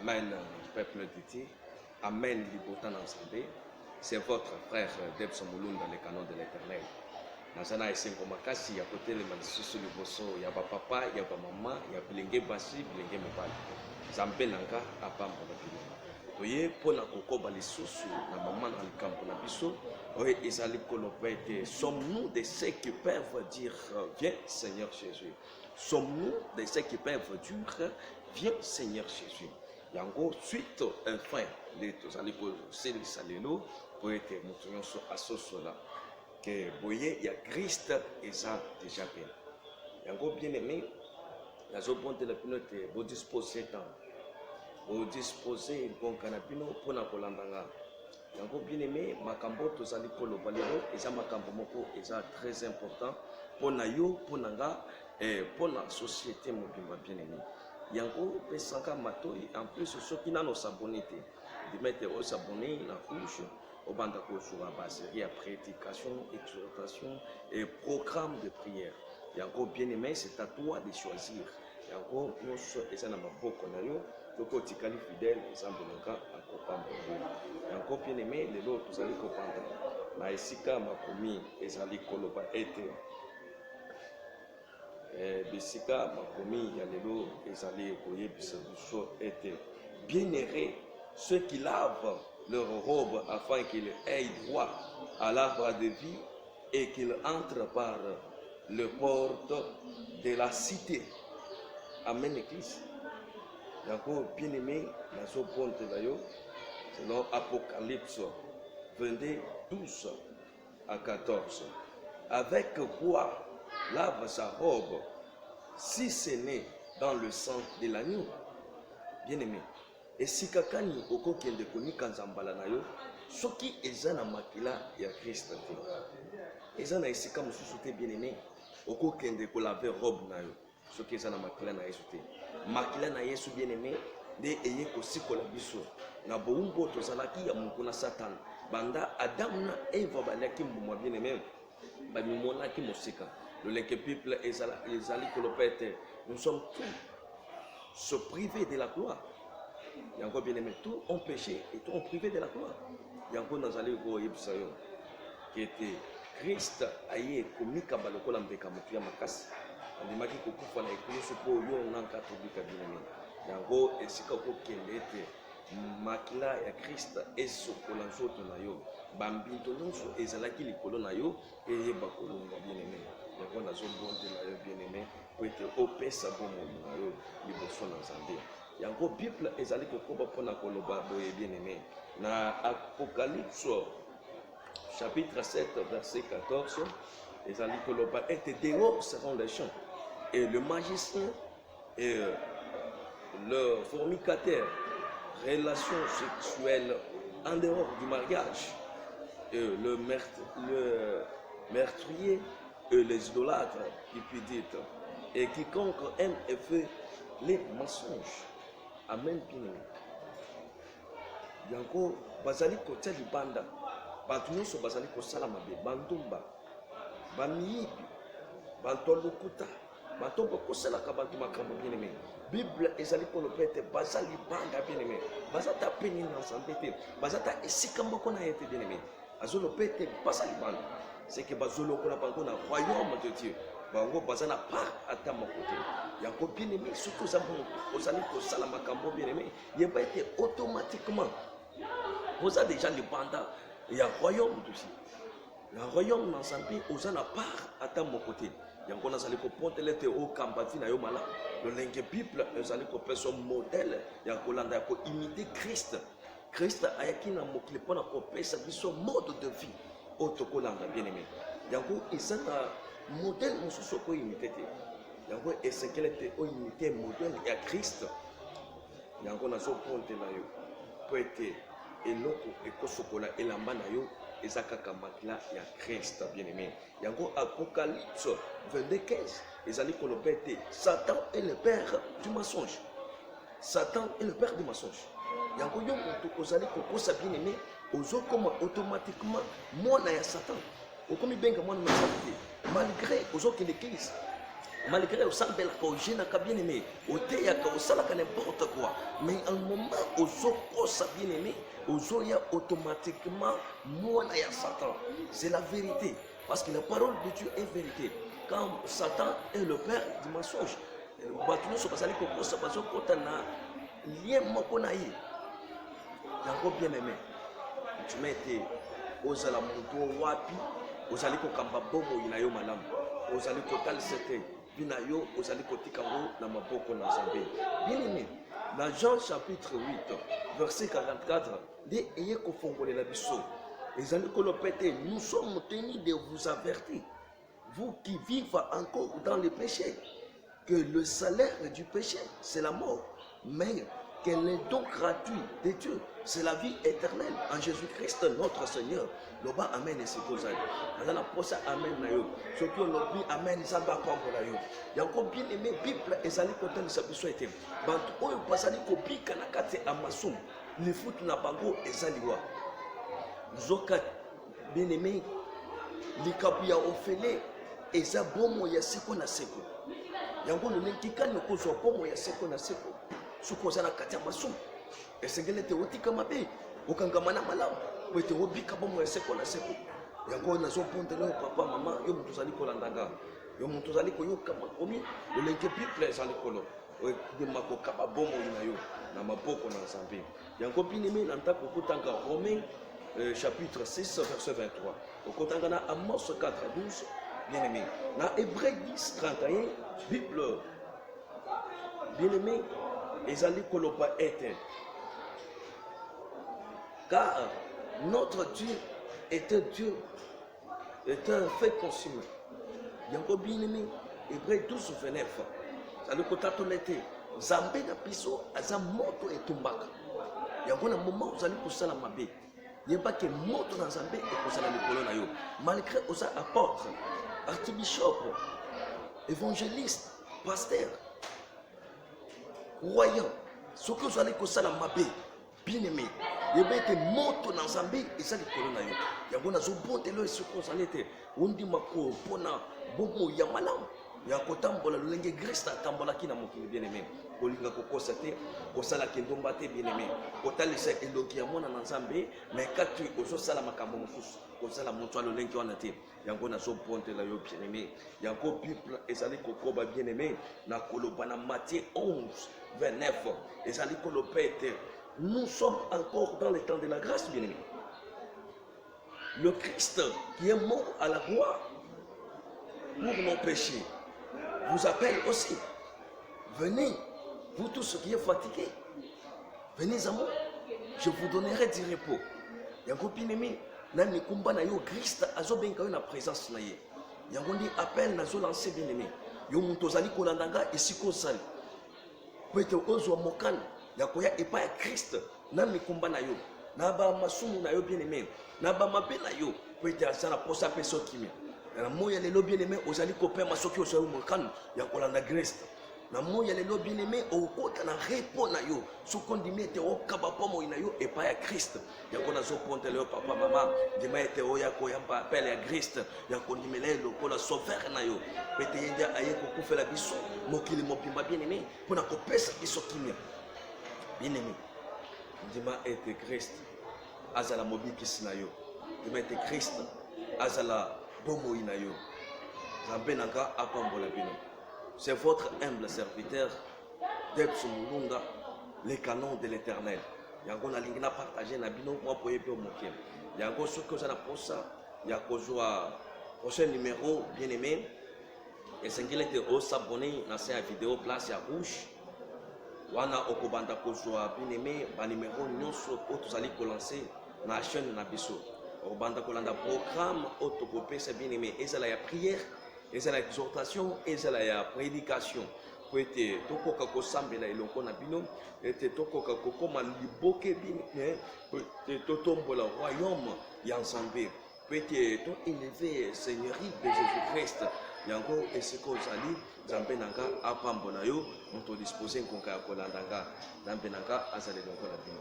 Amen, peuple de Dieu. Amen, Libotan ensemble. C'est votre frère Debson Mouloun dans les canons de l'éternel. Nazana esengo makasi ya kotelema lisusu liboso ya papa, ya maman, ya bilenge basi, bilenge mobali. Zambe nanga apamba bino. Toye pona kokoba lisusu na maman na likambo na biso. Oye ezali kolopete. Sommes-nous de ceux qui peuvent dire viens Seigneur Jésus. Sommes-nous de ceux qui peuvent dire viens Seigneur Jésus. Yango suite enfin les tozali ko selisa lelo pour être mutunyo so asosola que boye ya Christ eza déjà bien. Yango bien aimé, nazo bonte la pinote bo disposer temps. Bo disposer bon kanapino pona kolandanga. Yango bien aimé, makambo tozali koloba lelo eza makambo moko eza très important pona yo ponanga pona société mobimba bien aimé. Yango pesanga matoi en plus ceux qui n'ont s'abonné de mettre au s'abonner la couche au banda ko sur la base il y a prédication, exhortation et programme de prière. Yango bien aimé, c'est à toi de choisir. Yango nous eza na maboko na yo toko tikali fidèle exemple nka akopamba. Yango bien aimé les autres vous allez comprendre. Na esika makomi ezali koloba ete bisika makomi ya lelo ezali koyebisa biso ete bienheureux ceux qui lavent leur robe afin qu'ils aient droit à l'arbre de vie et qu'ils entrent par le porte de la cité. Amen église. D'accord, bien aimé, la soponte là yo selon Apocalypse 22 12 à 14. Avec quoi lave sa robe si ce n'est dans le sang de l'agneau. Bien aimé. Et si kakani oko kende konika nzambala na yo soki eza na makila ya Christ te. Eza na esika mosusu te bien aimé. Oko kende ko laver robe na yo soki eza na makila na Yesu te. Makila na Yesu bien aimé de eye ko sikola biso na boumbo tozalaki ya mukuna Satan. Banda Adam na Eva balaki mbuma bien aimé. Ba mimona ki mosika. Le leke people ezali kolopete. Nous sommes tous se priver de la gloire. Yango bien aimé, tout ont péché et tout ont privé de la gloire. Yango nazali ko yebsayo qui était Christ aye komika balokola mbeka mutu ya makasi. Andimaki kokufa na ekolo po yo nanka tobika bien aimé. Yango esika ko kende ete makila ya Christ esokola nzoto na yo. Bambinto nyonso ezalaki likolo na yo eyeba kolonga bien aimé. Yango nazobonde na yo bien aimé po ete opesa bomoi na yo liboso na Nzambe. Yango Bible ezali kokoba pona koloba boye bien aimé. Na Apocalypse chapitre 7 verset 14 ezali koloba ete dehors seront les champs et le magicien et le fornicateur, relations sexuelles en dehors du mariage, et le meurtrier et les idolâtres, cupidites, et quiconque aime et fait les mensonges. Amen. Yango bazali kotia libanda bantu nyonso bazali kosala mabe bandumba bamiyibi bantu lokuta bantu bakosalaka bantu makambo bien aimé. Bible ezali kolopete bazali banda bien aimé bazata peni na Nzambe te bazata esika moko na yete bien aimé azolopete bazali banda c'est que bazolokola bango na royaume de Dieu bango bazana part ata moko te. Yango bien aimé surtout zambo ozali kosala makambo bien aimé yeba ete automatiquement vous avez déjà les bandas il y a royaume aussi. Le royaume dans Nzambe ozana part ata moko te. Yango nazali ko pontele te o kambati na yo mala le lenge Bible ezali ko peso modèle ya kolanda ya ko imiter Christ. Christ ayaki na mokili pona ko pesa biso mode de vie otokolanda bien aimé. Yango ezana modèle mosusu ko imiter te. Yango esekele te o imiter modèle ya Christ. Yango nazo ponte na yo po ete eloko ekosokola elamba na yo ezakaka makila ya Christ bien aimé. Yango Apocalypse 22:15 ezali kolopete Satan est le père du mensonge. Satan est le père du mensonge. Yango yo moto ozali kokosa bien aimé ozokoma automatiquement mwana ya Satan. Okomi benga mwana na Satan malgré ozokende l'église. malgré au sang de la cogène bien aimé au théâtre au salaka n'importe quoi mais un moment au zoko ça bien aimé au zoya automatiquement moi ya Satan c'est la vérité parce que la parole de Dieu est vérité quand Satan est le père du mensonge batunu so basali ko ça bazo kotana lien moko na ye yango bien aimé tu m'étais ozala mutu wapi ozali kokamba bomo ina yo malamu ozali kotalisete bina yo ozali kotika ngo na maboko na Nzambe bien aimé dans Jean chapitre 8 verset 44 dit ayez kofongolela biso ezali kolopete nous sommes tenus de vous avertir vous qui vivez encore dans le péché que le salaire du péché c'est la mort mais quel est donc gratuit de Dieu c'est la vie éternelle en Jésus-Christ notre Seigneur. Loba amen et c'est posé. On a posé amen na yo. Ce qui on oublie amen ça va pas pour la yo. Il y a encore bien aimé Bible et ça les côtés de sa personne était. Bantu oyo pasali ko bika na kate amasum. Le foot na bango et ça liwa. Zoka bien aimé likabu ya ofele et ça bomo ya seko na seko. Yango le nkika ne ko zo bomo ya seko na seko. Suko za na kate amasum. Et c'est que les otika mabe okangamana malamu wete obika bomo eseko na seko yango nazo ponte le papa maman yo mutu zali kolandanga yo mutu zali koyoka makomi le lenke bible zali kolo de makoka bomo ina yo na maboko na Nzambe yango binemi na ntako kutanga Romains chapitre 6 verset 23 okotanga na Amos 4 12 bien aimé na Hébreux 10 31 bible bien aimé ezali koloba ete car notre Dieu est un Dieu, est un fait consumé. Yango bien aimé, Hébreux 12 29. Ça le kotato l'été. Zambé na piso aza moto etumbaka. Yango na moment vous allez kusala mabe. Yeba ke moto na Zambé et kusala likolo na yo. Malgré osa apôtre, archbishop, évangéliste, pasteur, croyant, ce que vous allez kusala mabe, bien aimé. Yebete moto na Nzambe ezali likolo na yo yango nazobondela esiko ozali ete ondima kopona bomo ya malamu ya kotambola lolenge Kristo atambolaki na mokili bien aimé kolinga kokosa te kosalaki ndomba te bien aimé kotalisa elongi ya mwana na Nzambe mais kati ozosala makambo mosusu kozala moto ya lolenge wana te yango nazobondela yo bien aimé yango Bible ezali kokoba bien aimé na koloba na Matthieu 11 29 ezali koloba ete nous sommes encore dans le temps de la grâce, bien-aimé. Le Christ qui est mort à la croix pour nos péchés vous appelle aussi. Venez, vous tous ceux qui êtes fatigués. Venez à moi, je vous donnerai du repos. Yango bien-aimé, nani kumba na yo Christ azo benga na présence na ye. Yango ndi appel na zo lancer bien-aimé. Yo muntozali kolandanga esiko sali. Pete ozo mokana yakoya epa ya Christ na mikumba na yo na ba masumu na yo bien aimé na ba mabe na yo pete asala posa peso kimia na moya lelo bien aimé ozali kopema soki osali mokano ya kolanda Christ na moya lelo bien aimé okota na repo na yo sokondimi ete okaba pomo na yo epa ya Christ yakona zo ponte le papa mama dima ete oya koyamba appel ya Christ yakondimela lokola sauveur na yo pete yende aye kokufela biso mokili mobimba bien aimé pona kopesa biso kimia bien aimé dima ete Christ azala mobikisi na yo dima ete Christ azala bomoi na yo Nzambe nanga apambola bino. C'est votre humble serviteur Debs Mulunga, les canons de l'Éternel. Yango na lingi na partager na bino moi pour yepe moké. Yango ce que ça na posa ya kozwa prochain numéro bien aimé et singile te o s'abonner na cette vidéo place ya rouge. Wana okobanda kozwa bien aimé ba numéro nyonso o tozali ko lancer na chaîne na biso. Okobanda kolanda programme o tokopesa bien aimé ezala ya prière, ezala ya exhortation, ezala ya prédication. Poete tokoka kosambela elongo na bino ete tokoka kokoma liboke bino poete totombola royaume ya Nzambe poete to élever seigneurie de Jésus-Christ yango esiko zali Nzambe nanga apambola yo moto disposer nkonka ya kolanda nga Nzambe nanga azali elongo na bino.